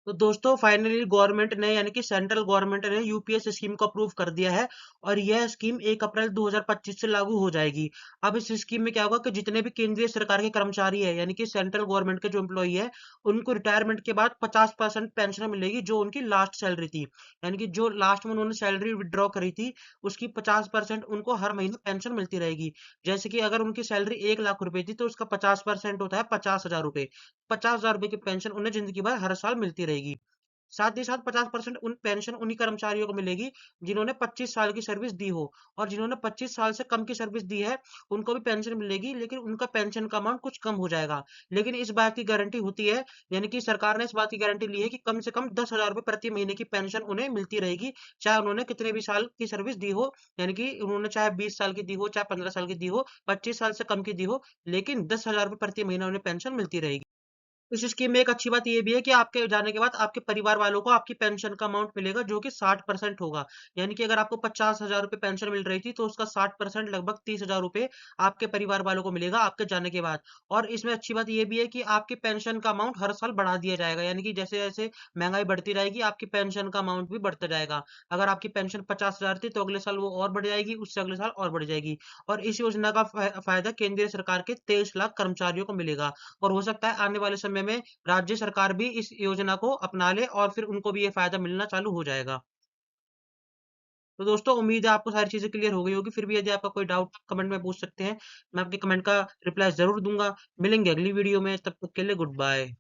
तो दोस्तों finally government ने यानी कि सेंट्रल गवर्नमेंट ने यूपीएस स्कीम को अप्रूव कर दिया है और यह स्कीम 1 अप्रैल 2025 से लागू हो जाएगी। अब इस स्कीम में क्या होगा कि जितने भी केंद्रीय सरकार के कर्मचारी है यानी कि सेंट्रल गवर्नमेंट के जो एम्प्लॉई है उनको रिटायरमेंट के बाद 50% पेंशन मिलेगी जो उनकी लास्ट सैलरी थी। यानी कि जो लास्ट में उन्होंने सैलरी विड्रॉ करी थी उसकी 50% उनको हर महीने पेंशन मिलती रहेगी। जैसे कि अगर उनकी सैलरी 1 लाख रुपए थी तो उसका 50% होता है 50,000 रुपए। 50,000 रुपए की पेंशन उन्हें जिंदगी भर हर साल मिलती रहेगी। साथ ही साथ 50% उन पेंशन उन्हीं कर्मचारियों को मिलेगी जिन्होंने 25 साल की सर्विस दी हो। और जिन्होंने 25 साल से कम की सर्विस दी है उनको भी पेंशन मिलेगी, लेकिन उनका पेंशन का अमाउंट कुछ कम हो जाएगा। लेकिन इस बात की गारंटी होती है, यानी कि सरकार ने इस बात की गारंटी ली है कि कम से कम 10,000 रुपए प्रति महीने की पेंशन उन्हें मिलती रहेगी, चाहे उन्होंने कितने भी साल की सर्विस दी हो। यानी कि उन्होंने चाहे 20 साल की दी हो, चाहे 15 साल की दी हो, 25 साल से कम की दी हो, लेकिन 10,000 रुपए प्रति महीना उन्हें पेंशन मिलती रहेगी। इस स्कीम में एक अच्छी बात ये भी है कि आपके जाने के बाद आपके परिवार वालों को आपकी पेंशन का अमाउंट मिलेगा जो कि 60% होगा। यानी कि अगर आपको 50,000 रुपए पेंशन मिल रही थी तो उसका 60% लगभग 30,000 रुपए आपके परिवार वालों को मिलेगा आपके जाने के बाद। और इसमें अच्छी बात ये भी है कि आपकी पेंशन का अमाउंट हर साल बढ़ा दिया जाएगा, यानी कि जैसे जैसे महंगाई बढ़ती रहेगी आपकी पेंशन का अमाउंट भी बढ़ता जाएगा। अगर आपकी पेंशन 50,000 थी तो अगले साल वो और बढ़ जाएगी, उससे अगले साल और बढ़ जाएगी। और इस योजना का फायदा केंद्रीय सरकार के 23 लाख कर्मचारियों को मिलेगा। और हो सकता है आने वाले समय में राज्य सरकार भी इस योजना को अपना ले और फिर उनको भी ये फायदा मिलना चालू हो जाएगा। तो दोस्तों उम्मीद है आपको सारी चीजें क्लियर हो गई होगी। फिर भी यदि आपका कोई डाउट कमेंट में पूछ सकते हैं, मैं आपके कमेंट का रिप्लाई जरूर दूंगा। मिलेंगे अगली वीडियो में, तब तक के लिए गुड बाय।